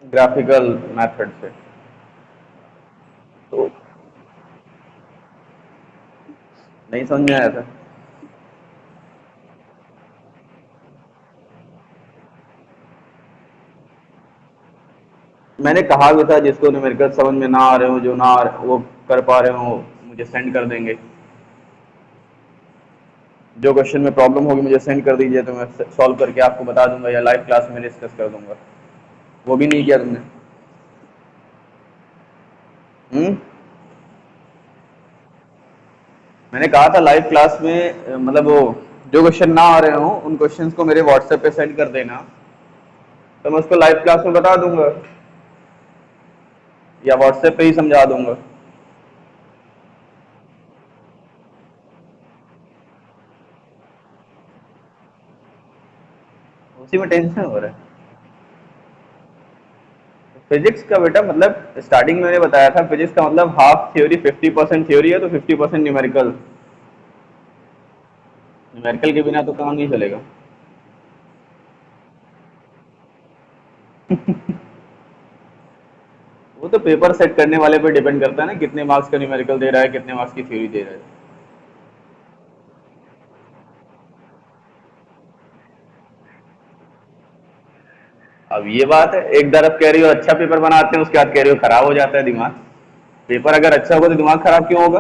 Graphical method से। तो नहीं समझ में आया था। मैंने कहा भी था जिसको न्यूमेरिकल समझ में ना आ रहे हो, जो ना आ रहे वो कर पा रहे हो मुझे सेंड कर देंगे। जो क्वेश्चन में प्रॉब्लम होगी मुझे सेंड कर दीजिए, तो मैं सॉल्व करके आपको बता दूंगा या लाइव क्लास में डिस्कस कर दूंगा। वो भी नहीं किया तुमने। हम्म। मैंने कहा था लाइव क्लास में मतलब वो जो क्वेश्चन ना आ रहे हो उन क्वेश्चंस को मेरे व्हाट्सएप पे सेंड कर देना, तो मैं उसको लाइव क्लास में बता दूंगा या व्हाट्सएप पे ही समझा दूंगा। उसी में टेंशन हो रहा है। फिजिक्स का बेटा मतलब स्टार्टिंग में मैंने बताया था, फिजिक्स का मतलब हाफ थ्योरी 50% थ्योरी है, तो 50% न्यूमेरिकल। न्यूमेरिकल के बिना तो काम नहीं चलेगा। वो तो पेपर सेट करने वाले पे डिपेंड करता है ना, कितने मार्क्स का न्यूमेरिकल दे रहा है, कितने मार्क्स की थ्योरी दे रहा है। अब ये बात है, एक तरफ कह रही हो अच्छा पेपर बनाते हैं, उसके बाद कह रही हो खराब हो जाता है दिमाग। पेपर अगर अच्छा होगा तो दिमाग खराब क्यों होगा?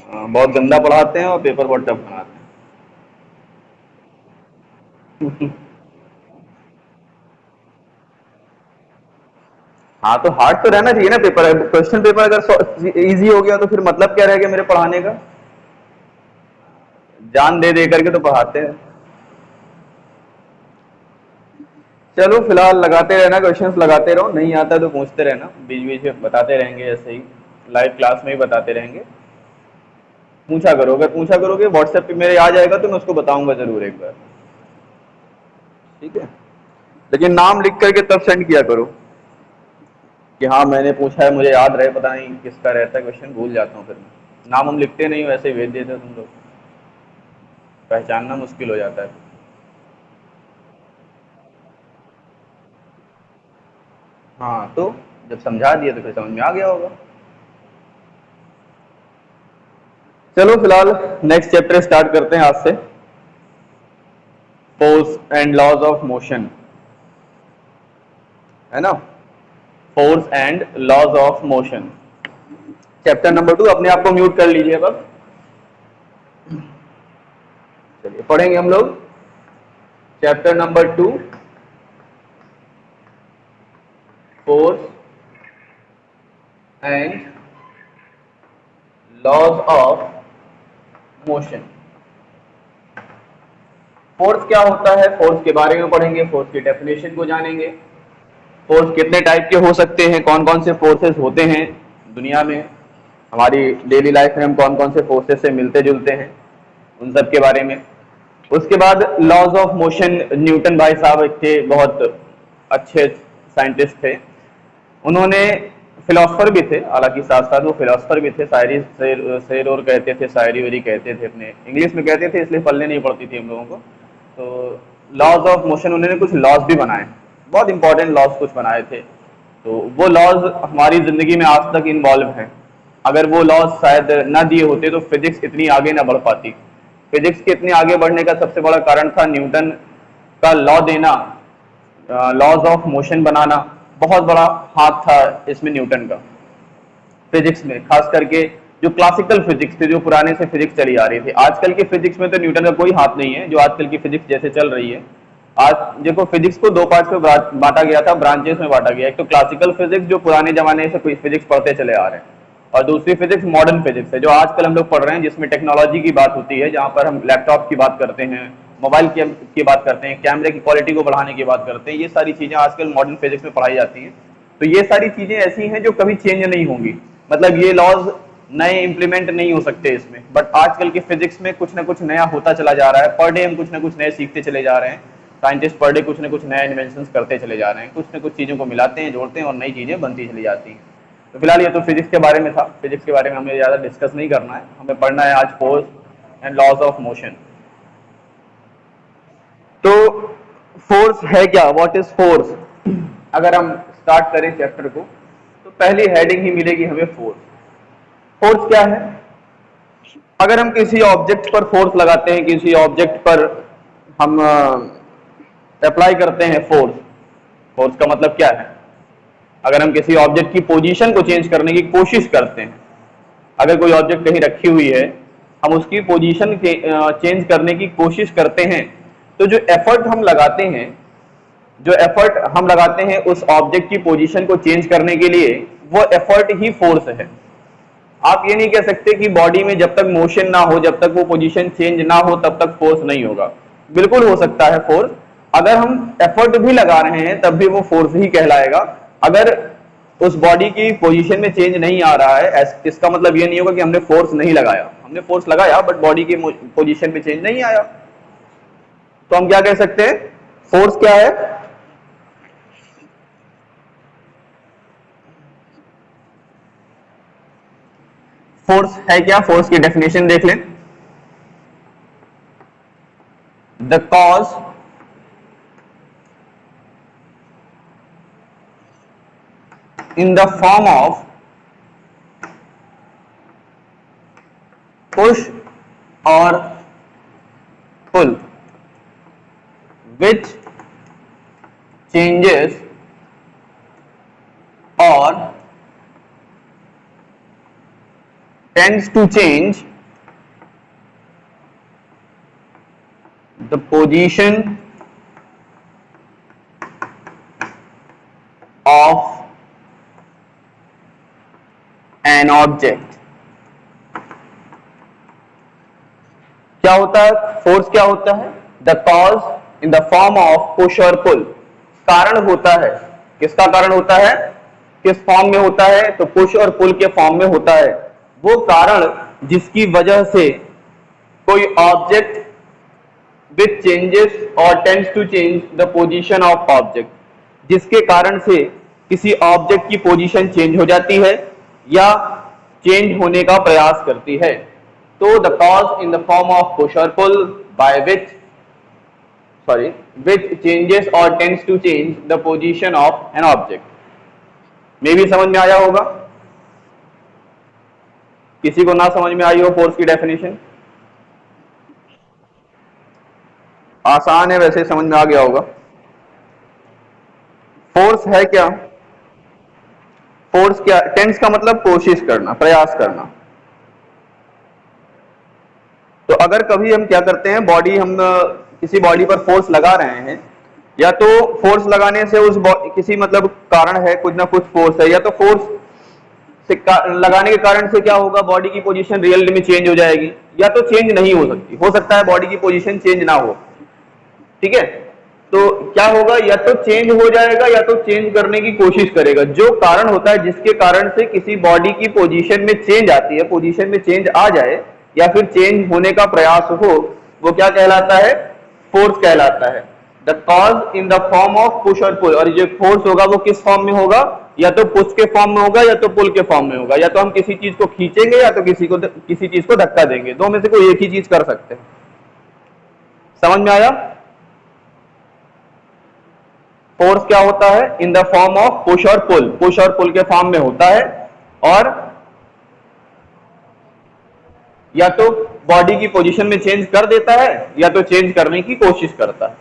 बहुत गंदा पढ़ाते हैं और पेपर बहुत टफ बनाते हैं। हाँ तो हार्ड तो रहना चाहिए ना पेपर, क्वेश्चन पेपर अगर इजी हो गया तो फिर मतलब क्या रह गया मेरे पढ़ाने का? जान दे दे करके तो पढ़ाते हैं। चलो फिलहाल लगाते रहना, क्वेश्चंस लगाते रहो, नहीं आता तो पूछते रहना, बीच बीच में बताते रहेंगे ऐसे ही, लाइव क्लास में ही बताते रहेंगे। पूछा करो, अगर पूछा करोगे व्हाट्सएप पे मेरे आ जाएगा तो मैं उसको बताऊंगा जरूर एक बार। ठीक है। लेकिन नाम लिख करके तब सेंड किया करो कि हाँ मैंने पूछा है, मुझे याद रहे, पता नहीं किसका रहता है क्वेश्चन, भूल जाता हूँ फिर मैं। नाम हम लिखते नहीं हो, ऐसे ही भेज देते हो तुम लोग, पहचानना मुश्किल हो जाता है। हाँ तो जब समझा दिया तो फिर समझ में आ गया होगा। चलो फिलहाल नेक्स्ट चैप्टर स्टार्ट करते हैं आज से, force and laws of motion, है ना? Force and laws of motion, chapter number 2। अपने आप को म्यूट कर लीजिए अब। चलिए पढ़ेंगे हम लोग chapter number 2, force and laws of motion. Force क्या होता है, फोर्स के बारे में पढ़ेंगे, फोर्स की डेफिनेशन को जानेंगे, फोर्स कितने टाइप के हो सकते हैं, कौन कौन से फोर्सेस होते हैं दुनिया में, हमारी डेली लाइफ में हम कौन कौन से फोर्सेस से मिलते जुलते हैं, उन सब के बारे में। उसके बाद लॉज ऑफ मोशन, न्यूटन भाई साहब थे, बहुत अच्छे साइंटिस्ट थे। उन्होंने फिलोसफर भी थे, हालांकि साथ साथ वो फिलोसफर भी थे, शायरी शेर और कहते थे, शायरी वायरी कहते थे, अपने इंग्लिश में कहते थे इसलिए पढ़ने नहीं पड़ती थी हम लोगों को। तो लॉज ऑफ मोशन उन्होंने कुछ लॉज भी बनाए, बहुत इंपॉर्टेंट लॉज कुछ बनाए थे। तो वो लॉज हमारी जिंदगी में आज तक इन्वॉल्व हैं। अगर वो लॉज शायद ना दिए होते तो फिजिक्स इतनी आगे ना बढ़ पाती। फिजिक्स के इतने आगे बढ़ने का सबसे बड़ा कारण था न्यूटन का लॉ देना, लॉज ऑफ मोशन बनाना। बहुत बड़ा हाथ था इसमें न्यूटन का, फिजिक्स में खास करके। जो क्लासिकल फिजिक्स थी, जो पुराने से फिजिक्स चली आ रही थी, आजकल की फिजिक्स में तो न्यूटन का कोई हाथ नहीं है, जो आजकल की फिजिक्स जैसे चल रही है। आज देखो फिजिक्स को दो पार्ट में बांटा गया था, ब्रांचेस में बांटा गया। एक तो क्लासिकल फिजिक्स जो पुराने जमाने से कोई फिजिक्स पढ़ते चले आ रहे हैं, और दूसरी फिजिक्स मॉडर्न फिजिक्स है जो आजकल हम लोग पढ़ रहे हैं, जिसमें टेक्नोलॉजी की बात होती है, जहां पर हम लैपटॉप की बात करते हैं, मोबाइल की बात करते हैं, कैमरे की क्वालिटी को बढ़ाने की बात करते हैं। ये सारी चीजें आजकल मॉडर्न फिजिक्स में पढ़ाई जाती हैं। तो ये सारी चीजें ऐसी हैं जो कभी चेंज नहीं होंगी, मतलब ये लॉज नए इंप्लीमेंट नहीं हो सकते इसमें। बट आजकल के फिजिक्स में कुछ ना कुछ नया होता चला जा रहा है, पर डे हम कुछ ना कुछ नए सीखते चले जा रहे हैं। साइंटिस्ट पर डे कुछ ना कुछ नया इन्वेंशन करते चले जा रहे हैं, कुछ ना कुछ चीजों को मिलाते हैं, जोड़ते हैं और नई चीजें बनती चली जाती हैं। तो फिलहाल ये तो फिजिक्स के बारे में था, फिजिक्स के बारे में हमें ज्यादा डिस्कस नहीं करना है, हमें पढ़ना है आज force. And laws of motion. तो फोर्स है क्या, व्हाट इज फोर्स? अगर हम स्टार्ट करें चैप्टर को तो पहली हेडिंग ही मिलेगी हमें फोर्स। फोर्स क्या है? अगर हम किसी ऑब्जेक्ट पर फोर्स लगाते हैं, किसी ऑब्जेक्ट पर हम अप्लाई करते हैं फोर्स, फोर्स का मतलब क्या है? अगर हम किसी ऑब्जेक्ट की पोजीशन को चेंज करने की कोशिश करते हैं, अगर कोई ऑब्जेक्ट कहीं रखी हुई है, हम उसकी पोजीशन चेंज करने की कोशिश करते हैं, तो जो एफर्ट हम लगाते हैं, जो एफर्ट हम लगाते हैं उस ऑब्जेक्ट की पोजीशन को चेंज करने के लिए, वो एफर्ट ही फोर्स है। आप ये नहीं कह सकते कि बॉडी में जब तक मोशन ना हो, जब तक वो पोजीशन चेंज ना हो, तब तक फोर्स नहीं होगा। बिल्कुल हो सकता है फोर्स। अगर हम एफर्ट भी लगा रहे हैं तब भी वो फोर्स ही कहलाएगा। अगर उस बॉडी की पोजीशन में चेंज नहीं आ रहा है, इसका मतलब ये नहीं होगा कि हमने फोर्स नहीं लगाया। हमने फोर्स लगाया बट बॉडी की पोजीशन में चेंज नहीं आया, तो हम क्या कह सकते हैं? फोर्स क्या है? फोर्स है क्या? फोर्स की डेफिनेशन देख लें। The cause in the form of push or pull which changes or tends to change the position of an object। क्या होता है फोर्स? क्या होता है? The cause in the form of push और पुल। कारण होता है। किसका कारण होता है? किस फॉर्म में होता है? तो पुश और पुल के फॉर्म में होता है। वो कारण जिसकी वजह से कोई ऑब्जेक्ट विच चेंजेस और tends to change the position of object, जिसके कारण से किसी ऑब्जेक्ट की पोजीशन चेंज हो जाती है या चेंज होने का प्रयास करती है। तो the cause in the form of push और पुल bye which changes or tends to change the position of an object। मे भी समझ में आया होगा। किसी को ना समझ में आई हो फोर्स की डेफिनेशन? आसान है वैसे, समझ में आ गया होगा। फोर्स है क्या? फोर्स क्या? टेंस का मतलब कोशिश करना, प्रयास करना। तो अगर कभी हम क्या करते हैं, हम किसी बॉडी पर फोर्स लगा रहे हैं, या तो फोर्स लगाने से उस किसी मतलब कारण है, कुछ ना कुछ फोर्स है, या तो फोर्स से लगाने के कारण से क्या होगा, बॉडी की पोजीशन रियल में चेंज हो जाएगी, या तो चेंज नहीं हो सकती। हो सकता है बॉडी की पोजीशन चेंज ना हो, ठीक है। तो क्या होगा, या तो चेंज हो जाएगा या तो चेंज करने की कोशिश करेगा। जो कारण होता है जिसके कारण से किसी बॉडी की पोजीशन में चेंज आती है, पोजीशन में चेंज आ जाए या फिर चेंज होने का प्रयास हो, वो क्या कहलाता है? फोर्स कहलाता है। The cause in the form of push और पुल। और जो फोर्स होगा वो किस फॉर्म में होगा? या तो पुश के फॉर्म में होगा या तो पुल के फॉर्म में होगा। या तो हम किसी चीज को खींचेंगे या तो किसी चीज को धक्का देंगे, दो में से कोई एक ही चीज कर सकते हैं। समझ में आया? फोर्स क्या होता है? In the form of push और पुल। पुश और पुल के फॉर्म में होता है, और या तो बॉडी की पोजीशन में चेंज कर देता है या तो चेंज करने की कोशिश करता है।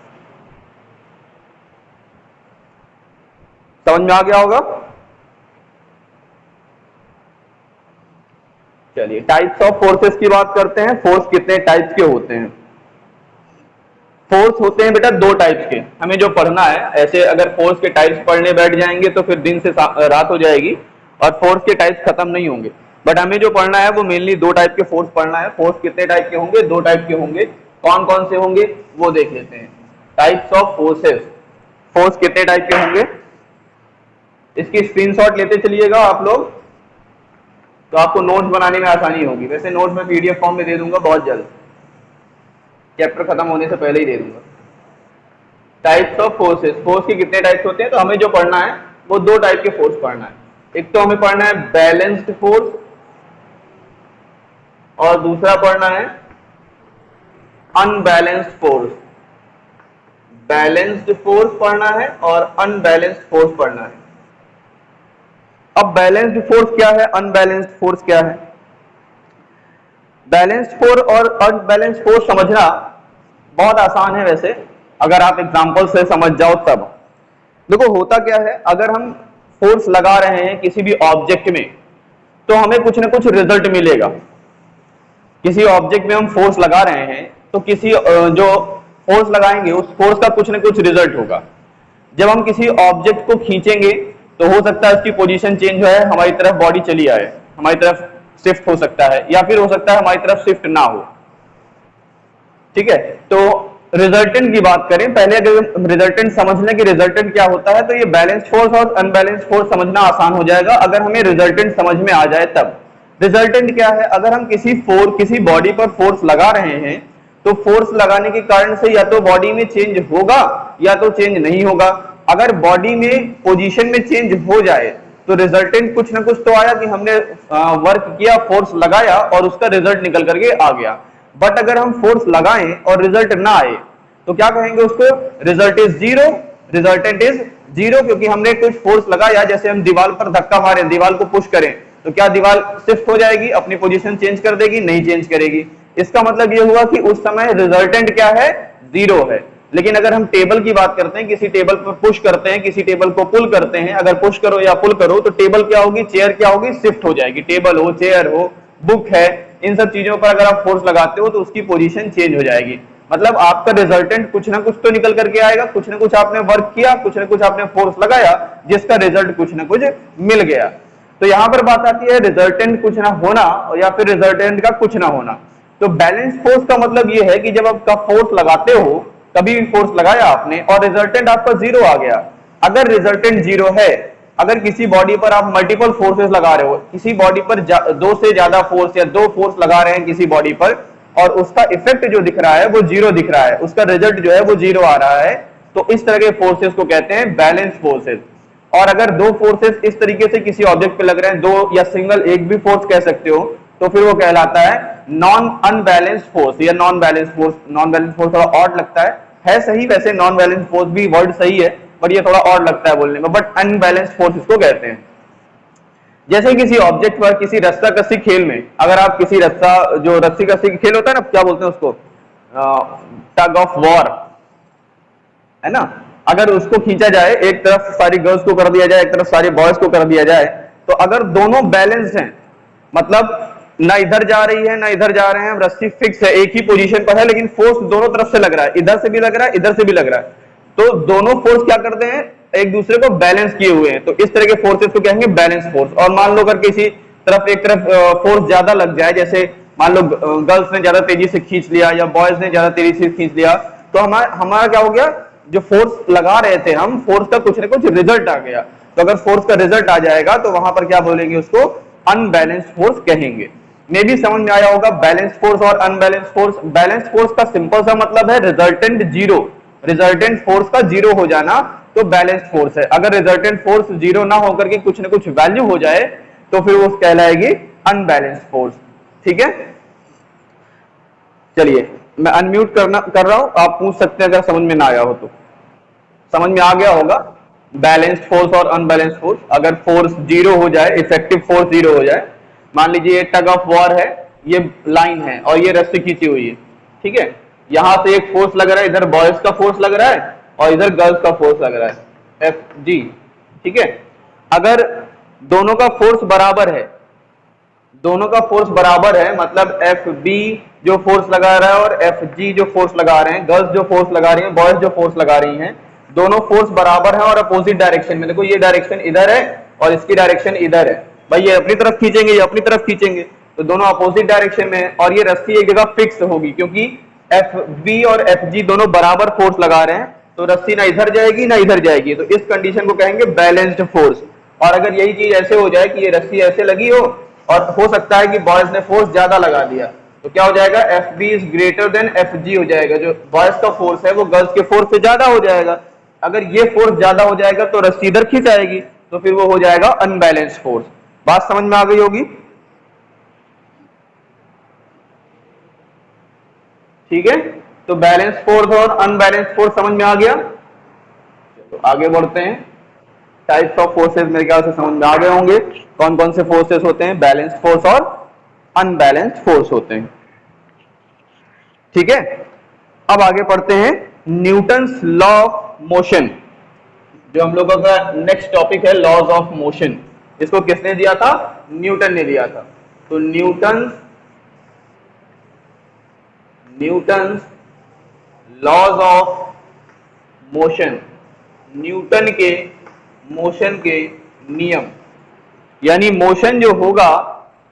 समझ में आ गया होगा? चलिए टाइप्स ऑफ फोर्सेस की बात करते हैं। फोर्स कितने टाइप्स के होते हैं? फोर्स होते हैं बेटा दो टाइप्स के। हमें जो पढ़ना है, ऐसे अगर फोर्स के टाइप्स पढ़ने बैठ जाएंगे तो फिर दिन से रात हो जाएगी और फोर्स के टाइप्स खत्म नहीं होंगे। बट हमें जो पढ़ना है वो मेनली दो टाइप के फोर्स पढ़ना है। फोर्स कितने टाइप के होंगे? दो टाइप के होंगे। कौन कौन से होंगे वो देख लेते हैं। Types of forces. फोर्स कितने टाइप के होंगे? इसकी स्क्रीनशॉट लेते चलिएगा आप लोग, तो आपको नोट्स बनाने में आसानी होगी। वैसे नोट्स में पीडीएफ फॉर्म में दे दूंगा बहुत जल्द, चैप्टर खत्म होने से पहले ही दे दूंगा। Types of forces. फोर्स के कितने टाइप्स होते हैं? तो हमें जो पढ़ना है वो दो टाइप के फोर्स पढ़ना है। एक तो हमें पढ़ना है बैलेंस्ड फोर्स और दूसरा पढ़ना है अनबैलेंस्ड फोर्स, बैलेंस्ड फोर्स पढ़ना है और अनबैलेंस्ड फोर्स पढ़ना है। अब बैलेंस्ड फोर्स क्या है, अनबैलेंस्ड फोर्स क्या है? बैलेंस्ड फोर्स और अनबैलेंस्ड फोर्स समझना बहुत आसान है वैसे, अगर आप एग्जांपल से समझ जाओ तब। देखो होता क्या है, अगर हम फोर्स लगा रहे हैं किसी भी ऑब्जेक्ट में तो हमें कुछ ना कुछ रिजल्ट मिलेगा। किसी ऑब्जेक्ट में हम फोर्स लगा रहे हैं तो किसी जो फोर्स लगाएंगे उस फोर्स का कुछ ना कुछ रिजल्ट होगा। जब हम किसी ऑब्जेक्ट को खींचेंगे तो हो सकता है उसकी पोजीशन चेंज हो, हमारी तरफ बॉडी चली आए, हमारी तरफ शिफ्ट हो सकता है, या फिर हो सकता है हमारी तरफ शिफ्ट ना हो। ठीक है, तो रिजल्टेंट की बात करें, पहले अगर रिजल्टेंट समझ लें कि रिजल्टेंट क्या होता है तो ये बैलेंस्ड फोर्स और अनबैलेंस्ड फोर्स समझना आसान हो जाएगा अगर हमें रिजल्टेंट समझ में आ जाए तब। रिजल्टेंट क्या है, अगर हम किसी बॉडी पर फोर्स लगा रहे हैं तो फोर्स लगाने के कारण से या तो बॉडी में चेंज होगा या तो चेंज नहीं होगा। अगर बॉडी में पोजीशन में चेंज हो जाए तो रिजल्टेंट कुछ ना कुछ तो आया कि हमने वर्क किया, फोर्स लगाया और उसका रिजल्ट निकल करके आ गया। बट अगर हम फोर्स लगाएं और रिजल्ट ना आए तो क्या कहेंगे उसको, result is zero, resultant is zero, क्योंकि हमने कुछ फोर्स लगाया। जैसे हम दीवार पर धक्का मारें, दीवार को पुश करें तो क्या दीवार शिफ्ट हो जाएगी, अपनी पोजीशन चेंज कर देगी? नहीं चेंज करेगी। इसका मतलब यह हुआ कि उस समय रिजल्टेंट क्या है, जीरो है। लेकिन अगर हम टेबल की बात करते हैं, किसी टेबल पर पुश करते हैं, किसी टेबल को पुल करते हैं, अगर पुश करो या पुल करो तो टेबल क्या होगी, चेयर क्या होगी, शिफ्ट हो जाएगी। टेबल हो, चेयर हो, बुक है, इन सब चीजों पर अगर आप फोर्स लगाते हो तो उसकी पोजीशन चेंज हो जाएगी। मतलब आपका रिजल्टेंट कुछ ना कुछ तो निकल करके आएगा, कुछ ना कुछ आपने वर्क किया, कुछ ना कुछ आपने फोर्स लगाया जिसका रिजल्ट कुछ ना कुछ मिल गया। तो यहां पर बात आती है रिजल्टेंट कुछ ना होना या फिर रिजल्टेंट का कुछ ना होना। तो बैलेंस फोर्स का मतलब यह है कि जब आपका फोर्स लगाते हो, कभी भी फोर्स लगाया आपने और रिजल्टेंट आपका जीरो आ गया। अगर रिजल्टेंट जीरो है, अगर किसी बॉडी पर आप मल्टीपल फोर्सेस लगा रहे हो, किसी बॉडी पर दो से ज्यादा फोर्स या दो फोर्स लगा रहे हैं किसी बॉडी पर और उसका इफेक्ट जो दिख रहा है वो जीरो दिख रहा है, उसका रिजल्ट जो है वो जीरो आ रहा है, तो इस तरह के फोर्सेस को कहते हैं बैलेंस फोर्सेस। और अगर दो फोर्सेस इस तरीके से किसी ऑब्जेक्ट पे लग रहे हैं, दो या सिंगल एक भी फोर्स कह सकते हो, तो फिर वो कहलाता है नॉन अनबैलेंस्ड फोर्स या non balance force. Non balance force थोड़ा ऑड लगता है सही, वैसे नॉन बैलेंस फोर्स भी वर्ड सही है बट ये थोड़ा ऑड लगता है बोलने में, बट अनबैलेंस्ड फोर्स इसको कहते हैं। जैसे किसी ऑब्जेक्ट पर किसी रस्सा कस्सी खेल में, अगर आप किसी रस्सा, जो रस्सी कस्सी खेल होता है ना, क्या बोलते हैं उसको, टग ऑफ वॉर, है ना, अगर उसको खींचा जाए, एक तरफ सारी गर्ल्स को कर दिया जाए, एक तरफ सारे बॉयज को कर दिया जाए, तो अगर दोनों बैलेंस्ड हैं, मतलब ना इधर जा रही है ना इधर जा रहे हैं, रस्सी फिक्स है, एक ही पोजीशन पर है, लेकिन फोर्स दोनों तरफ से लग रहा है, इधर से भी लग रहा है इधर से भी लग रहा है, तो दोनों फोर्स क्या करते हैं, एक दूसरे को बैलेंस किए हुए हैं, तो इस तरह के फोर्सेस को कहेंगे बैलेंस फोर्स। और मान लो अगर किसी तरफ एक तरफ फोर्स ज्यादा लग जाए, जैसे मान लो गर्ल्स ने ज्यादा तेजी से खींच लिया या बॉयज ने ज्यादा तेजी से खींच लिया, तो हमारा क्या हो गया, जो फोर्स लगा रहे थे हम, फोर्स का कुछ ना कुछ रिजल्ट आ गया। तो अगर फोर्स का रिजल्ट आ जाएगा तो वहां पर क्या बोलेंगे, उसको अनबैलेंस्ड फोर्स कहेंगे। मे भी समझ में आया होगा बैलेंस फोर्स और अनबैलेंस फोर्स। बैलेंस फोर्स का सिंपल सा मतलब है रिजल्टेंट जीरो, रिजल्टेंट फोर्स का जीरो हो जाना तो बैलेंस्ड फोर्स है। अगर रिजल्टेंट फोर्स जीरो ना होकर के कुछ ना कुछ वैल्यू हो जाए तो फिर वो कहलाएगी अनबैलेंस्ड फोर्स। ठीक है, चलिए मैं अनम्यूट कर रहा हूं, आप पूछ सकते हैं अगर समझ में ना आया हो तो। समझ में आ गया होगा बैलेंस्ड फोर्स और अनबैलेंस्ड फोर्स। अगर फोर्स जीरो हो जाए, इफेक्टिव फोर्स जीरो हो जाए, मान लीजिए ये टग ऑफ वॉर है, ये लाइन है और ये रस्सी खींची हुई है, ठीक है, यहां से एक फोर्स लग रहा है, इधर बॉयज का फोर्स लग रहा है और इधर गर्ल्स का फोर्स लग रहा है, एफ जी, ठीक है। अगर दोनों का फोर्स बराबर है, दोनों का फोर्स बराबर है, मतलब एफ बी जो फोर्स लगा रहा है और एफ जी जो फोर्स लगा रहे हैं, गर्ल्स जो फोर्स लगा रही हैं, बॉयज जो फोर्स लगा रही हैं, दोनों फोर्स बराबर हैं और अपोजिट डायरेक्शन में। देखो ये डायरेक्शन इधर है और इसकी डायरेक्शन इधर है, भाई ये अपनी तरफ खींचेंगे, ये अपनी तरफ खींचेंगे, तो दोनों अपोजिट डायरेक्शन में है और ये रस्सी एक जगह फिक्स होगी क्योंकि एफ बी और एफ जी दोनों बराबर फोर्स लगा रहे हैं, तो रस्सी ना इधर जाएगी ना इधर जाएगी, तो इस कंडीशन को कहेंगे बैलेंस्ड फोर्स। और अगर यही चीज ऐसे हो जाए कि ये रस्सी ऐसे लगी हो और हो सकता है कि बॉयज ने फोर्स ज्यादा लगा दिया, तो क्या हो जाएगा, F B is greater than F G हो जाएगा, जो बॉयज का फोर्स है वो गर्ल्स के फोर्स से ज्यादा हो जाएगा। अगर ये फोर्स ज्यादा हो जाएगा तो रस्सी इधर खींच आएगी, तो फिर वो हो जाएगा अनबैलेंस्ड फोर्स। बात समझ में आ गई होगी, ठीक है। तो बैलेंस फोर्स और अनबैलेंस फोर्स समझ में आ गया। चलो आगे बढ़ते हैं। टाइप्स ऑफ फोर्सेस मेरे ख्याल से समझ में आ गए होंगे, कौन कौन से फोर्सेस होते हैं, बैलेंस्ड फोर्स और अनबैलेंस्ड फोर्स होते हैं। ठीक है, अब आगे पढ़ते हैं न्यूटन्स लॉ ऑफ मोशन, जो हम लोगों का नेक्स्ट टॉपिक है, लॉज ऑफ मोशन। इसको किसने दिया था? न्यूटन ने दिया था। तो Newton's laws of motion, Newton के मोशन के नियम, यानी मोशन जो होगा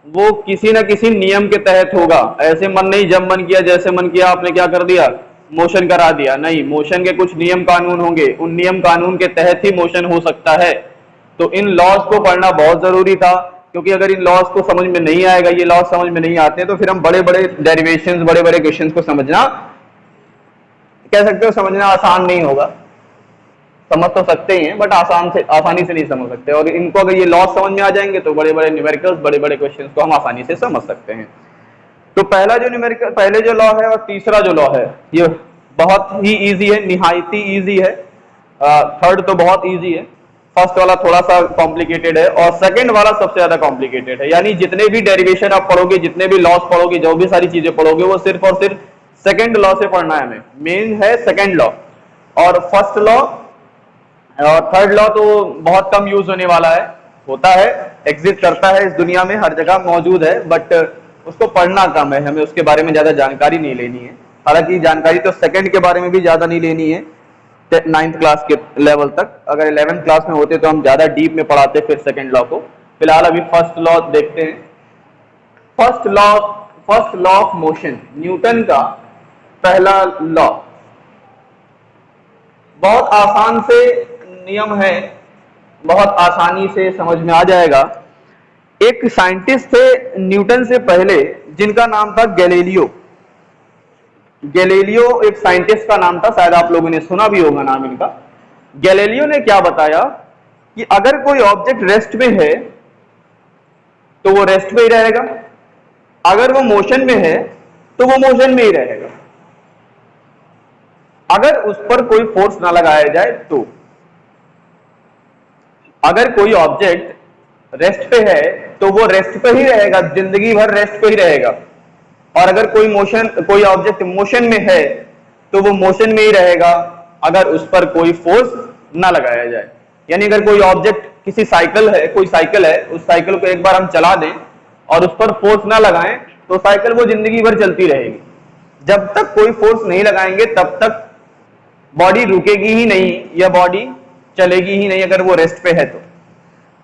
वो किसी ना किसी नियम के तहत होगा। ऐसे मन नहीं, जब मन किया जैसे मन किया आपने क्या कर दिया, मोशन करा दिया। नहीं, मोशन के कुछ नियम कानून होंगे, उन नियम कानून के तहत ही मोशन हो सकता है। तो इन लॉज को पढ़ना बहुत जरूरी था, क्योंकि अगर इन लॉज को समझ में नहीं आएगा, ये लॉज समझ में नहीं आते, तो फिर हम बड़े बड़े डेरिवेशंस, बड़े बड़े क्वेश्चंस को समझना, कह सकते हो समझना आसान नहीं होगा। समझ तो सकते ही हैं बट आसानी से नहीं समझ सकते। और इनको अगर ये लॉज समझ में आ जाएंगे तो बड़े बड़े न्यूमेरिकल्स, बड़े बड़े क्वेश्चंस को हम आसानी से समझ सकते हैं। तो पहला जो न्यूमेरिकल, पहले जो लॉ है और तीसरा जो लॉ है, ये बहुत ही इजी है, निहायत ही इजी है। थर्ड तो बहुत इजी है, फर्स्ट वाला थोड़ा सा कॉम्प्लिकेटेड है और सेकंड वाला सबसे ज्यादा कॉम्प्लिकेटेड है। यानी जितने भी डेरिवेशन आप पढ़ोगे, जितने भी लॉस पढ़ोगे, जो भी सारी चीजें पढ़ोगे, वो सिर्फ और सिर्फ सेकंड लॉ से पढ़ना है हमें। मेन है सेकंड लॉ, और फर्स्ट लॉ और थर्ड लॉ तो बहुत कम यूज होने वाला है, होता है, एग्जिस्ट करता है इस दुनिया में, हर जगह मौजूद है, बट उसको पढ़ना कम है, हमें उसके बारे में ज्यादा जानकारी नहीं लेनी है। हालांकि जानकारी तो सेकंड के बारे में भी ज्यादा नहीं लेनी है 9th क्लास के लेवल तक। अगर 11th क्लास में होते तो हम ज्यादा डीप में पढ़ाते फिर सेकंड लॉ को। फिलहाल अभी फर्स्ट लॉ देखते हैं। First law of motion, Newton का पहला लॉ, बहुत आसान से नियम है, बहुत आसानी से समझ में आ जाएगा। एक साइंटिस्ट थे न्यूटन से पहले जिनका नाम था गैलीलियो। गैलीलियो एक साइंटिस्ट का नाम था, शायद आप लोगों ने सुना भी होगा नाम इनका। गैलीलियो ने क्या बताया कि अगर कोई ऑब्जेक्ट रेस्ट में है तो वो रेस्ट में ही रहेगा, अगर वो मोशन में है तो वो मोशन में ही रहेगा, अगर उस पर कोई फोर्स ना लगाया जाए तो। अगर कोई ऑब्जेक्ट रेस्ट पे है तो वो रेस्ट पे ही रहेगा, जिंदगी भर रेस्ट पे ही रहेगा, और अगर कोई ऑब्जेक्ट मोशन में है तो वो मोशन में ही रहेगा, अगर उस पर कोई फोर्स ना लगाया जाए। यानी अगर कोई ऑब्जेक्ट, किसी साइकिल है, कोई साइकिल है, उस साइकिल को एक बार हम चला दें और उस पर फोर्स ना लगाएं तो साइकिल वो जिंदगी भर चलती रहेगी। जब तक कोई फोर्स नहीं लगाएंगे तब तक बॉडी रुकेगी ही नहीं, या बॉडी चलेगी ही नहीं अगर वो रेस्ट पे है तो।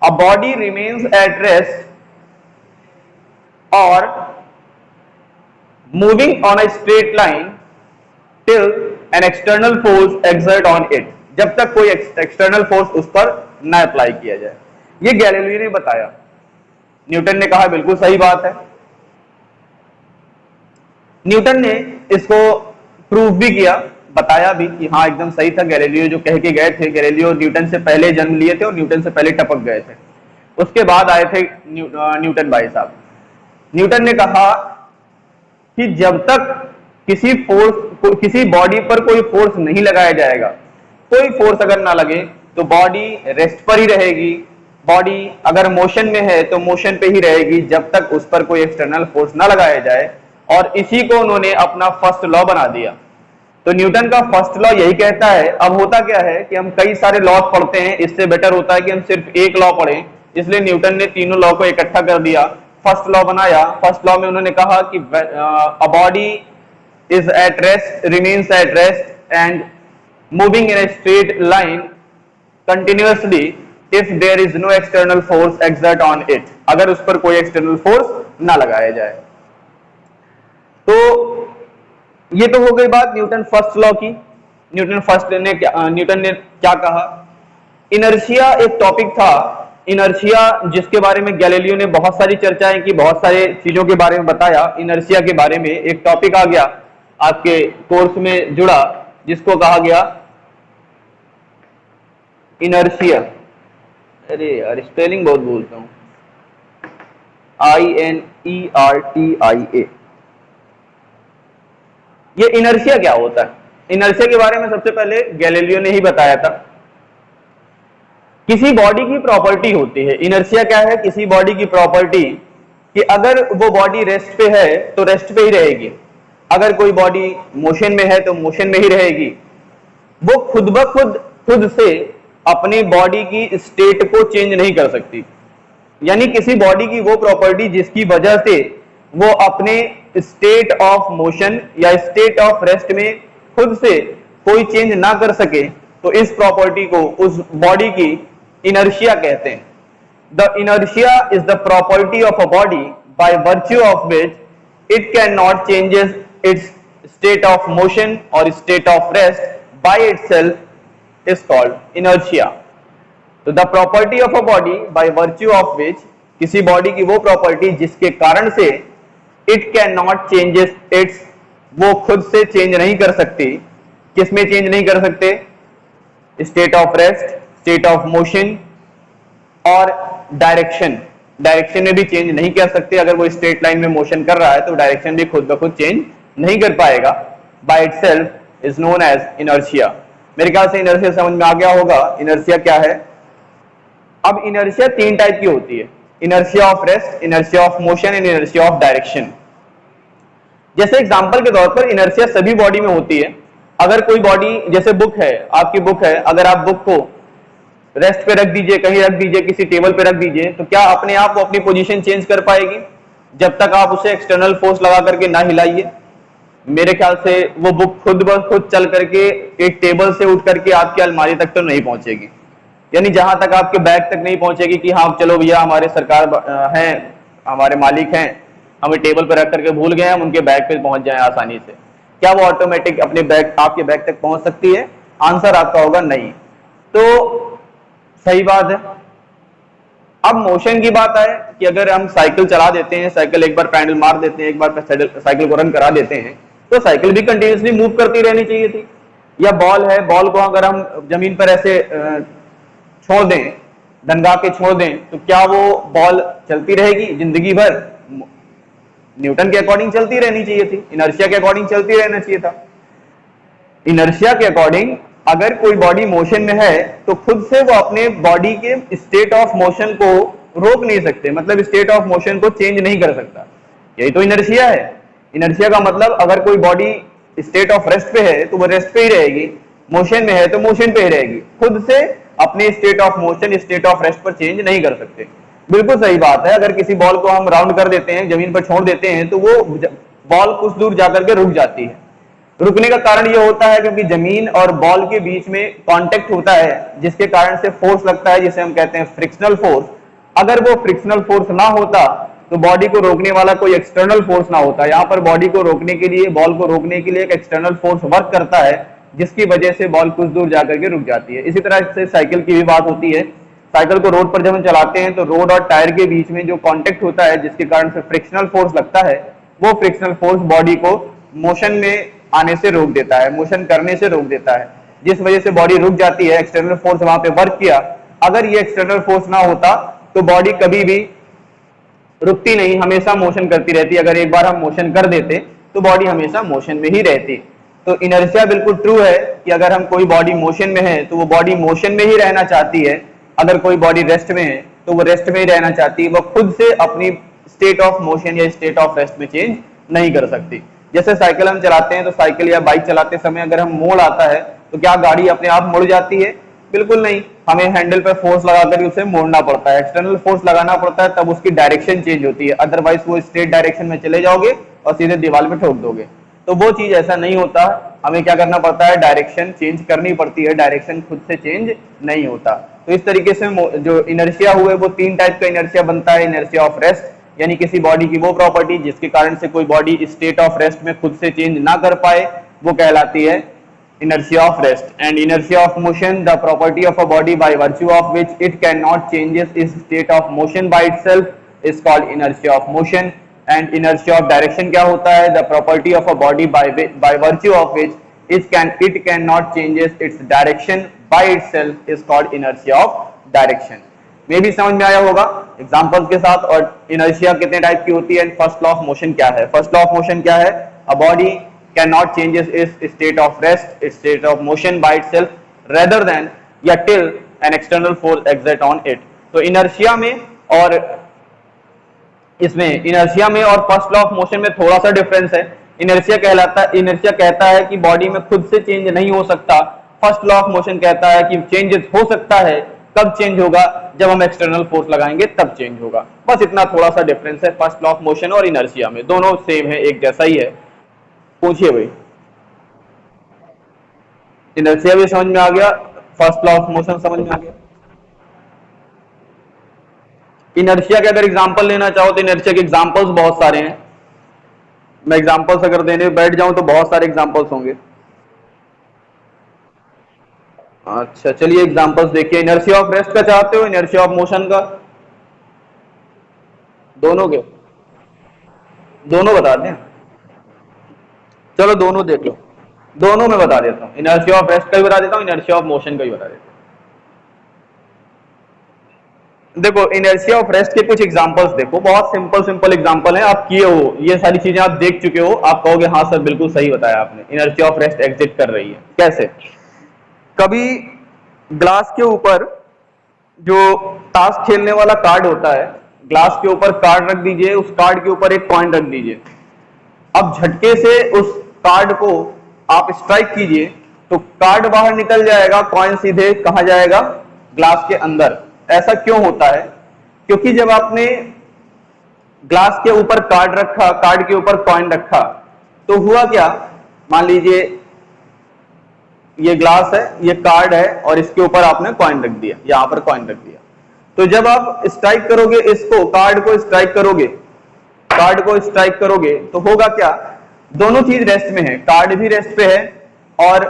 A body remains at rest और moving on a straight line till an external force exert on it, जब तक कोई एक्सटर्नल फोर्स उस पर ना अप्लाई किया जाए। ये गैलीलियो ने बताया। न्यूटन ने कहा बिल्कुल सही बात है। न्यूटन ने इसको प्रूव भी किया, बताया भी कि हाँ एकदम सही था, गैलीलियो जो कह के गए थे। गैलीलियो न्यूटन से पहले जन्म लिए थे और न्यूटन से पहले टपक गए थे, उसके बाद आए थे न्यूटन भाई साहब। न्यूटन ने कहा कि जब तक किसी बॉडी पर कोई फोर्स नहीं लगाया जाएगा, कोई फोर्स अगर ना लगे तो बॉडी रेस्ट पर ही रहेगी, बॉडी अगर मोशन में है तो मोशन पे ही रहेगी जब तक उस पर कोई एक्सटर्नल फोर्स ना लगाया जाए। और इसी को उन्होंने अपना फर्स्ट लॉ बना दिया। तो न्यूटन का फर्स्ट लॉ यही कहता है। अब होता क्या है कि हम कई सारे लॉ पढ़ते हैं, इससे बेटर होता है कि हम सिर्फ एक लॉ पढ़ें, इसलिए न्यूटन ने तीनों लॉ को इकट्ठा कर दिया, फर्स्ट लॉ बनाया। फर्स्ट लॉ में उन्होंने कहा कि a body is at rest, remains at rest and moving in a straight line continuously if there is no external force exert on it, अगर उस पर कोई external force ना लगाया जाए। तो ये तो हो गई बात न्यूटन फर्स्ट लॉ की। न्यूटन ने क्या कहा? इनर्शिया एक टॉपिक था, इनर्शिया जिसके बारे में गैलीलियो ने बहुत सारी चर्चाएं की, बहुत सारे चीजों के बारे में बताया। इनर्शिया के बारे में एक टॉपिक आ गया आपके कोर्स में जुड़ा, जिसको कहा गया इनर्शिया। अरे यार स्पेलिंग बहुत भूलता हूं, INERTIA। ये इनर्शिया क्या होता है? इनर्शिया के बारे में सबसे पहले गैलीलियो ने ही बताया था। किसी बॉडी की प्रॉपर्टी होती है इनर्शिया। क्या है? किसी बॉडी की प्रॉपर्टी कि अगर वो बॉडी रेस्ट पे है तो रेस्ट पे ही रहेगी, अगर कोई बॉडी मोशन में है तो मोशन में ही रहेगी। वो खुद ब खुद से अपनी बॉडी की स्टेट को चेंज नहीं कर सकती। यानी किसी बॉडी की वो प्रॉपर्टी जिसकी वजह से वो अपने स्टेट ऑफ मोशन या स्टेट ऑफ रेस्ट में खुद से कोई चेंज ना कर सके, तो इस प्रॉपर्टी को, उस बॉडी की इनर्शिया कहते हैं। The inertia is the property of a body by virtue of which it can not changes its state of motion और state of rest by itself is called inertia. तो the property of a body by virtue of which, किसी बॉडी की वो प्रॉपर्टी जिसके कारण से it can not changes its, वो खुद से चेंज नहीं कर सकती। किसमें चेंज नहीं कर सकते? State of rest, state of motion और डायरेक्शन। डायरेक्शन में भी चेंज नहीं कर सकते। अगर वो स्ट्रेट लाइन में मोशन कर रहा है तो डायरेक्शन भी खुद ब खुद चेंज नहीं कर पाएगा। By itself is known as inertia. मेरे ख्याल से इनर्शिया समझ में आ गया होगा। इनर्शिया क्या है? अब इनर्शिया तीन टाइप की होती है, inertia of rest, inertia of motion and inertia of direction. जैसे एग्जांपल के तौर पर इनर्शिया सभी बॉडी में होती है। अगर कोई बॉडी, जैसे बुक है, आपकी बुक है, अगर आप बुक को रेस्ट पे रख दीजिए, कहीं रख दीजिए, किसी टेबल पे रख दीजिए, तो क्या अपने आप वो अपनी पोजीशन चेंज कर पाएगी? जब तक आप उसे एक्सटर्नल फोर्स लगा करके ना हिलाइए, मेरे ख्याल से वो बुक खुद ब खुद चल करके एक टेबल से उठ करके आपकी अलमारी तक तो नहीं पहुंचेगी। यानी जहां तक आपके बैग तक नहीं पहुंचेगी कि हाँ चलो भैया हमारे सरकार हैं, हमारे मालिक हैं, हमें टेबल पर रख करके भूल गए, हम उनके बैग पे पहुंच जाएं आसानी से। क्या वो ऑटोमेटिक अपने बैग, आपके बैग तक पहुंच सकती है? आंसर आपका होगा नहीं। तो सही बात है। अब मोशन की बात आए कि अगर हम साइकिल चला देते हैं, साइकिल एक बार पैडल मार देते हैं, एक बार साइकिल को रन करा देते हैं, तो साइकिल भी कंटिन्यूसली मूव करती रहनी चाहिए थी। या बॉल है, बॉल को अगर हम जमीन पर ऐसे छोड़ दें, डंगा के छोड़ दें, तो क्या वो बॉल चलती रहेगी जिंदगी भर? न्यूटन के अकॉर्डिंग चलती रहनी चाहिए थी, इनर्शिया के अकॉर्डिंग चलती रहना चाहिए था। इनर्शिया के अकॉर्डिंग अगर कोई बॉडी मोशन में है तो खुद से वो अपने बॉडी के स्टेट ऑफ मोशन को रोक नहीं सकते, मतलब स्टेट ऑफ मोशन को चेंज नहीं कर सकता। यही तो इनर्शिया है। इनर्शिया का मतलब अगर कोई बॉडी स्टेट ऑफ रेस्ट पे है तो वो रेस्ट पे ही रहेगी, मोशन में है तो मोशन पे ही रहेगी, खुद से अपने state of motion, state of rest पर चेंज नहीं कर सकते। बिल्कुल सही बात है। अगर किसी बॉल को हम राउंड कर देते हैं, जमीन पर छोड़ देते हैं, तो वो बॉल कुछ दूर जाकर के रुक जाती है। रुकने का कारण यह होता है क्योंकि जमीन और बॉल के बीच में कांटेक्ट होता है, जिसके कारण से फोर्स लगता है, जिसे हम कहते हैं फ्रिक्शनल फोर्स। अगर वो फ्रिक्शनल फोर्स ना होता तो बॉडी को रोकने वाला कोई एक्सटर्नल फोर्स ना होता। यहाँ पर बॉडी को रोकने के लिए, बॉल को रोकने के लिए एक एक्सटर्नल फोर्स वर्क करता है, जिसकी वजह से बॉल कुछ दूर जाकर के रुक जाती है। इसी तरह से साइकिल की भी बात होती है। साइकिल को रोड पर जब हम चलाते हैं तो रोड और टायर के बीच में जो कांटेक्ट होता है, जिसके कारण से फ्रिक्शनल फोर्स लगता है, वो फ्रिक्शनल फोर्स बॉडी को मोशन में आने से रोक देता है, मोशन करने से रोक देता है, जिस वजह से बॉडी रुक जाती है। एक्सटर्नल फोर्स वहां पे वर्क किया। अगर ये एक्सटर्नल फोर्स ना होता तो बॉडी कभी भी रुकती नहीं, हमेशा मोशन करती रहती। अगर एक बार हम मोशन कर देते तो बॉडी हमेशा मोशन में ही रहती। तो इनर्शिया बिल्कुल ट्रू है कि अगर हम कोई बॉडी मोशन में है तो वो बॉडी मोशन में ही रहना चाहती है, अगर कोई बॉडी रेस्ट में है तो वो रेस्ट में ही रहना चाहती है, वो खुद से अपनी स्टेट ऑफ मोशन या स्टेट ऑफ रेस्ट में चेंज नहीं कर सकती। जैसे साइकिल हम चलाते हैं तो साइकिल या बाइक चलाते समय अगर हम मोड़ आता है तो क्या गाड़ी अपने आप मुड़ जाती है? बिल्कुल नहीं, हमें हैंडल पर फोर्स लगाकर उसे मोड़ना पड़ता है, एक्सटर्नल फोर्स लगाना पड़ता है, तब उसकी डायरेक्शन चेंज होती है। अदरवाइज वो स्ट्रेट डायरेक्शन में चले जाओगे और सीधे दीवार में ठोक दोगे। तो वो चीज ऐसा नहीं होता, हमें क्या करना पड़ता है? डायरेक्शन चेंज करनी पड़ती है, डायरेक्शन खुद से चेंज नहीं होता। तो इस तरीके से जो इनर्शिया हुए वो तीन टाइप का इनर्शिया बनता है। इनर्शिया ऑफ रेस्ट, यानी किसी बॉडी की वो प्रॉपर्टी जिसके कारण से कोई बॉडी स्टेट ऑफ रेस्ट में खुद से चेंज ना कर पाए, वो कहलाती है inertia of rest. And inertia of motion, the property of a body by virtue of which it cannot changes its state of motion by itself, is called inertia of motion. And inertia of direction क्या होता है? The property of a body by virtue of which it cannot changes its direction by itself is called inertia of direction. मे भी समझ में आया होगा examples के साथ। और इनर्शिया कितने टाइप की होती है? फर्स्ट लॉ ऑफ मोशन क्या है? फर्स्ट लॉ ऑफ मोशन क्या है? A body can not changes is state of rest, state of motion by itself rather than या till an external force exert on it. तो inertia में और इसमें, inertia में और फर्स्ट लॉ ऑफ मोशन में थोड़ा सा डिफरेंस है। इनर्शिया कहता है कि बॉडी में खुद से चेंज नहीं हो सकता, फर्स्ट लॉ ऑफ मोशन कहता है कि चेंजेस हो सकता है। कब चेंज होगा? जब हम एक्सटर्नल फोर्स लगाएंगे तब चेंज होगा। बस इतना थोड़ा सा डिफरेंस है फर्स्ट लॉ ऑफ मोशन और इनर्शिया में, दोनों सेम है, एक जैसा ही है। पूछिए भाई। इनर्शिया भी समझ में आ गया, फर्स्ट लॉ ऑफ मोशन समझ में आ गया। इनर्शिया के अगर एग्जांपल लेना चाहो तो इनर्शिया के एग्जांपल्स बहुत सारे हैं। मैं एग्जांपल्स अगर देने बैठ जाऊं तो बहुत सारे एग्जांपल्स होंगे। अच्छा चलिए एग्जांपल्स देखिए। इनर्शिया ऑफ रेस्ट का चाहते हो, इनर्शिया ऑफ मोशन का? दोनों के, दोनों बता दें? चलो दोनों देख लो, दोनों में बता देता हूं। इनर्शिया ऑफ रेस्ट का भी बता देता हूं, इनर्शिया ऑफ मोशन का भी बता देता हूं। देखो इनर्शिया ऑफ रेस्ट के कुछ एग्जांपल्स देखो, बहुत सिंपल एग्जांपल है, आप किए हो, ये सारी चीजें आप देख चुके हो, आप कहोगे हाँ सर बिल्कुल सही बताया आपने। इनर्शिया ऑफ रेस्ट एग्जिट कर रही है। कैसे? कभी ग्लास के ऊपर जो ताश खेलने वाला कार्ड होता है, ग्लास के ऊपर कार्ड रख दीजिए, उस कार्ड के ऊपर एक कॉइन रख दीजिए। अब झटके से उस कार्ड को आप स्ट्राइक कीजिए तो कार्ड बाहर निकल जाएगा, कॉइन सीधे कहां जाएगा? ग्लास के अंदर। ऐसा क्यों होता है? क्योंकि जब आपने ग्लास के ऊपर कार्ड रखा, कार्ड के ऊपर कॉइन रखा, तो हुआ क्या? मान लीजिए ये ग्लास है, ये कार्ड है और इसके ऊपर आपने कॉइन रख दिया, यहां पर कॉइन रख दिया। तो जब आप स्ट्राइक करोगे इसको, कार्ड को स्ट्राइक करोगे, कार्ड को स्ट्राइक करोगे तो होगा क्या? दोनों चीज रेस्ट में है, कार्ड भी रेस्ट पे है और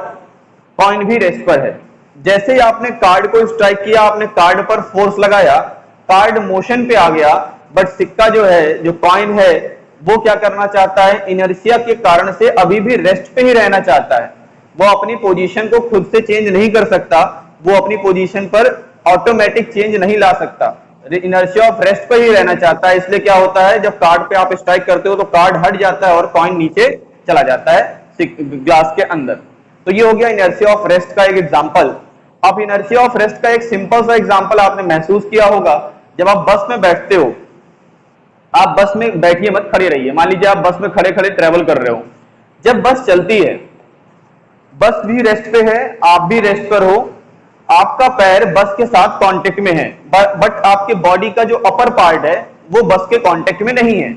कॉइन भी रेस्ट पर है। जैसे ही आपने कार्ड को स्ट्राइक किया, आपने कार्ड पर फोर्स लगाया, कार्ड मोशन पे आ गया, बट सिक्का जो है, जो कॉइन है, वो क्या करना चाहता है? इनर्शिया के कारण से अभी भी रेस्ट पे ही रहना चाहता है। वो अपनी पोजीशन को खुद से चेंज नहीं कर सकता, वो अपनी पोजीशन पर ऑटोमेटिक चेंज नहीं ला सकता, इनर्शिया ऑफ रेस्ट पर ही रहना चाहता है। इसलिए क्या होता है? जब कार्ड पे आप स्ट्राइक करते हो तो कार्ड हट जाता है और कॉइन नीचे चला जाता है ग्लास के अंदर। तो ये हो गया इनर्शिया ऑफ रेस्ट का एक एग्जांपल। अब इनर्शिया ऑफ रेस्ट का एक सिंपल सा एग्जांपल आपने महसूस किया होगा, जब आप बस में बैठते हो, आप बस में बैठिए मत, खड़े रहिए। मान लीजिए आप बस में खड़े खड़े ट्रेवल कर रहे हो, जब बस चलती है, बस भी रेस्ट पे है, आप भी रेस्ट पर हो, आपका पैर बस के साथ कांटेक्ट में है, बट आपके बॉडी का जो अपर पार्ट है वो बस के कांटेक्ट में नहीं है।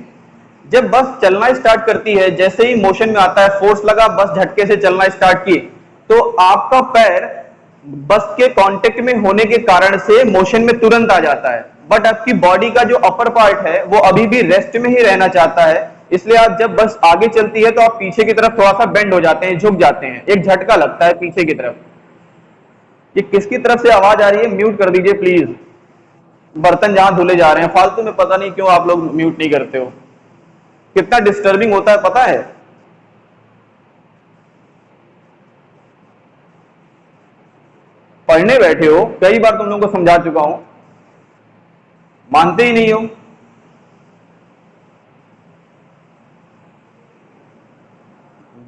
जब बस चलना स्टार्ट करती है, जैसे ही मोशन में आता है, फोर्स लगा, बस झटके से चलना स्टार्ट की, तो आपका पैर बस के कांटेक्ट में होने के कारण से मोशन में तुरंत आ जाता है, बट आपकी बॉडी का जो अपर पार्ट है वो अभी भी रेस्ट में ही रहना चाहता है। इसलिए आप जब बस आगे चलती है तो आप पीछे की तरफ थोड़ा सा बेंड हो जाते हैं, झुक जाते हैं, एक झटका लगता है पीछे की तरफ। ये किसकी तरफ से आवाज आ रही है? म्यूट कर दीजिए प्लीज। बर्तन जहां धुले जा रहे हैं फालतू में, पता नहीं क्यों आप लोग म्यूट नहीं करते हो, कितना डिस्टर्बिंग होता है पता है? पढ़ने बैठे हो, कई बार तुम लोगों को समझा चुका हूं, मानते ही नहीं हो।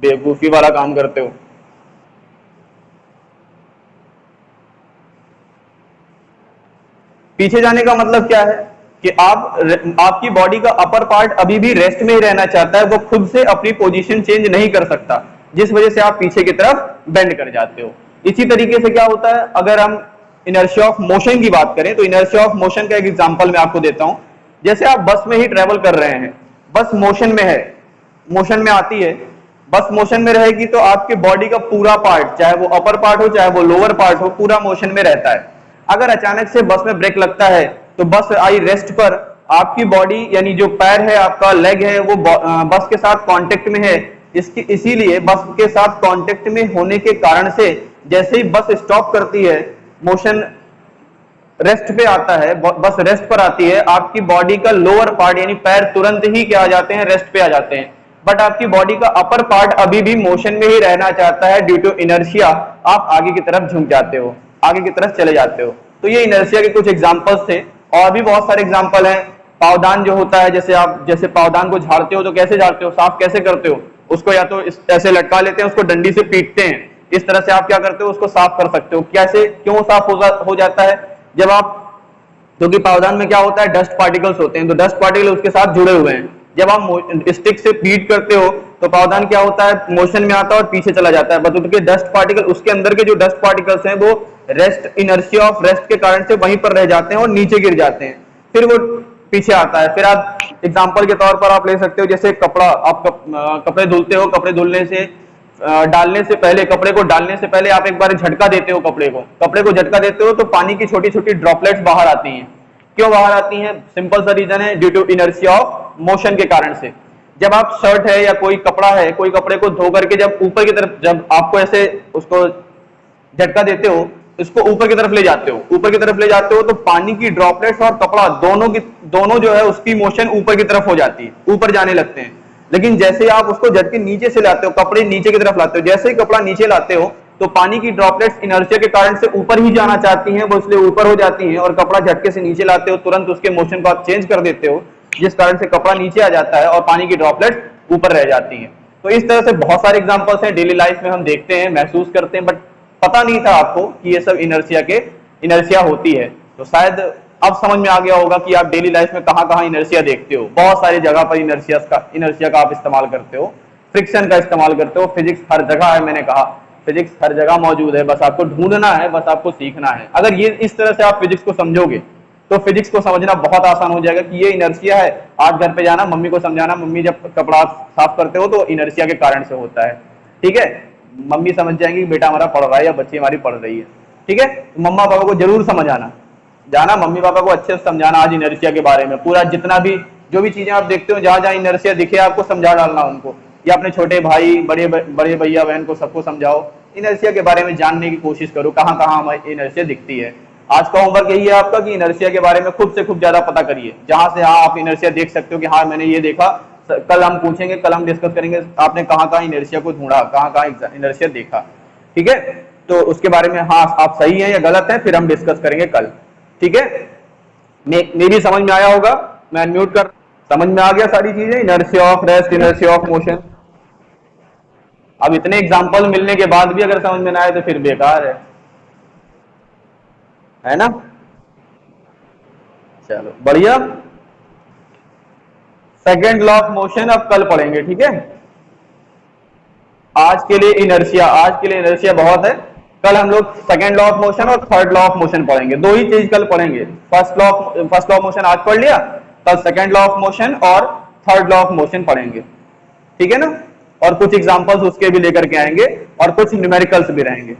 बेवकूफी वाला काम करते हो। पीछे जाने का मतलब क्या है? कि आपकी बॉडी का अपर पार्ट अभी भी रेस्ट में ही रहना चाहता है, वो खुद से अपनी पोजीशन चेंज नहीं कर सकता, जिस वजह से आप पीछे की तरफ बेंड कर जाते हो। इसी तरीके से क्या होता है, अगर हम इनर्शिया ऑफ मोशन की बात करें तो इनर्शिया ऑफ मोशन का एक एग्जांपल मैं आपको देता हूं। जैसे आप बस में ही ट्रेवल कर रहे हैं, बस मोशन में है, मोशन में आती है, बस मोशन में रहेगी तो आपके बॉडी का पूरा पार्ट, चाहे वो अपर पार्ट हो चाहे वो लोअर पार्ट हो, पूरा मोशन में रहता है। अगर अचानक से बस में ब्रेक लगता है तो बस आई रेस्ट पर, आपकी बॉडी यानी जो पैर है, आपका लेग है, वो बस के साथ कांटेक्ट में है। इसीलिए बस के साथ कांटेक्ट में होने के कारण से जैसे ही बस स्टॉप करती है, मोशन रेस्ट पे आता है, बस रेस्ट पर आती है, आपकी बॉडी का लोअर पार्ट यानी पैर तुरंत ही क्या आ जाते हैं? रेस्ट पे आ जाते हैं। बट आपकी बॉडी का अपर पार्ट अभी भी मोशन में ही रहना चाहता है, ड्यू टू इनर्शिया आप आगे की तरफ झुक जाते हो, आगे की तरफ चले जाते हो। तो ये इनर्शिया के कुछ एग्जांपल्स थे, और भी बहुत सारे एग्जांपल हैं। पावदान जो होता है, जैसे आप पावदान को झाड़ते हो तो कैसे झाड़ते हो? साफ कैसे करते हो? उसको या तो ऐसे लटका लेते हैं, उसको डंडी से पीटते हैं, इस तरह से आप क्या करते हो, उसको साफ कर सकते हो। कैसे, क्यों साफ हो जाता है? जब आप, क्योंकि पावदान में क्या होता है, डस्ट पार्टिकल्स होते हैं, तो डस्ट पार्टिकल उसके साथ जुड़े हुए हैं। जब आप स्टिक से बीट करते हो तो पावदान क्या होता है, मोशन में आता है और पीछे चला जाता है, बट उसके डस्ट पार्टिकल, उसके अंदर के जो डस्ट पार्टिकल्स हैं वो रेस्ट, इनर्शिया ऑफ रेस्ट के कारण से वहीं पर रह जाते हैं और नीचे गिर जाते हैं, फिर वो पीछे आता है। फिर आप एग्जांपल के तौर पर आप ले सकते हो, जैसे कपड़ा, आप कपड़े धुलते हो, कपड़े धुलने से डालने से पहले, कपड़े को डालने से पहले आप एक बार झटका देते हो, कपड़े को झटका देते हो तो पानी की छोटी छोटी ड्रॉपलेट्स बाहर आती हैं। क्यों बाहर आती हैं? सिंपल सा रीजन है, due to inertia of motion के कारण से। जब आप शर्ट है या कोई कपड़ा है, कोई कपड़े को धो करके जब ऊपर की तरफ, जब आपको ऐसे उसको झटका देते हो, इसको ऊपर की तरफ ले जाते हो, ऊपर की तरफ ले जाते हो तो पानी की ड्रॉपलेट्स और कपड़ा दोनों जो है उसकी मोशन ऊपर की तरफ हो जाती है, ऊपर जाने लगते हैं। लेकिन जैसे आप उसको झटके नीचे से लाते हो, कपड़े नीचे की तरफ लाते हो, जैसे ही कपड़ा नीचे लाते हो तो पानी की ड्रॉपलेट्स इनर्शिया के कारण से ऊपर ही जाना चाहती हैं, वो इसलिए ऊपर हो जाती हैं, और कपड़ा झटके से नीचे लाते हो, तुरंत उसके मोशन को आप चेंज कर देते हो, जिस कारण से कपड़ा नीचे आ जाता है और पानी की ड्रॉपलेट्स ऊपर रह जाती हैं। तो इस तरह से बहुत सारे एग्जांपल्स हैं, डेली लाइफ में हम देखते हैं, महसूस करते हैं, बट पता नहीं था आपको कि ये सब इनर्शिया होती है। तो शायद अब समझ में आ गया होगा कि आप डेली लाइफ में कहां कहां इनर्शिया देखते हो। बहुत सारी जगह पर इनर्शिया का आप इस्तेमाल करते हो, फ्रिक्शन का इस्तेमाल करते हो, फिजिक्स हर जगह है, मैंने कहा फिजिक्स हर जगह मौजूद है, बस आपको ढूंढना है, बस आपको सीखना है। अगर ये इस तरह से आप फिजिक्स को समझोगे तो फिजिक्स को समझना बहुत आसान हो जाएगा कि ये इनर्शिया है। आज घर पे जाना, मम्मी को समझाना, मम्मी जब कपड़ा साफ करते हो तो इनर्शिया के कारण से होता है, ठीक है। मम्मी समझ जाएंगी बेटा हमारा पढ़ रहा है या बच्ची हमारी पढ़ रही है, ठीक है। तो मम्मा पापा को जरूर समझाना, जाना मम्मी पापा को अच्छे से समझाना आज इनर्शिया के बारे में, पूरा जितना भी जो भी चीजें आप देखते हो, जहां जहां इनर्शिया दिखे आपको समझा डालना उनको, या अपने छोटे भाई, बड़े भैया बहन को सबको समझाओ, इनर्शिया के बारे में जानने की कोशिश करो, कहां कहां हमारी इनर्शिया दिखती है। आज का होमवर्क यही है आपका कि इनर्शिया के बारे में खूब से खूब ज्यादा पता करिए, जहां से हाँ आप इनर्शिया देख सकते हो कि हाँ मैंने ये देखा, कल हम पूछेंगे, कल हम डिस्कस करेंगे आपने कहां कहां इनर्शिया को ढूंढा, कहां कहां इनर्शिया देखा, ठीक है। तो उसके बारे में हाँ आप सही है या गलत है फिर हम डिस्कस करेंगे कल, ठीक है। मे भी समझ में आया होगा, मैं अनम्यूट कर, समझ में आ गया सारी चीजें, inertia of rest, inertia of motion. अब इतने एग्जांपल मिलने के बाद भी अगर समझ में ना आए तो फिर बेकार है ना। चलो बढ़िया, सेकेंड लॉ ऑफ मोशन अब कल पढ़ेंगे, ठीक है। आज के लिए इनर्शिया बहुत है, कल हम लोग सेकेंड लॉ ऑफ मोशन और थर्ड लॉ ऑफ मोशन पढ़ेंगे, दो ही चीज कल पढ़ेंगे। फर्स्ट लॉ ऑफ मोशन आज पढ़ लिया, कल सेकेंड लॉ ऑफ मोशन और थर्ड लॉ ऑफ मोशन पढ़ेंगे, ठीक है ना। और कुछ एग्जांपल्स उसके भी लेकर के आएंगे और कुछ न्यूमेरिकल्स भी रहेंगे।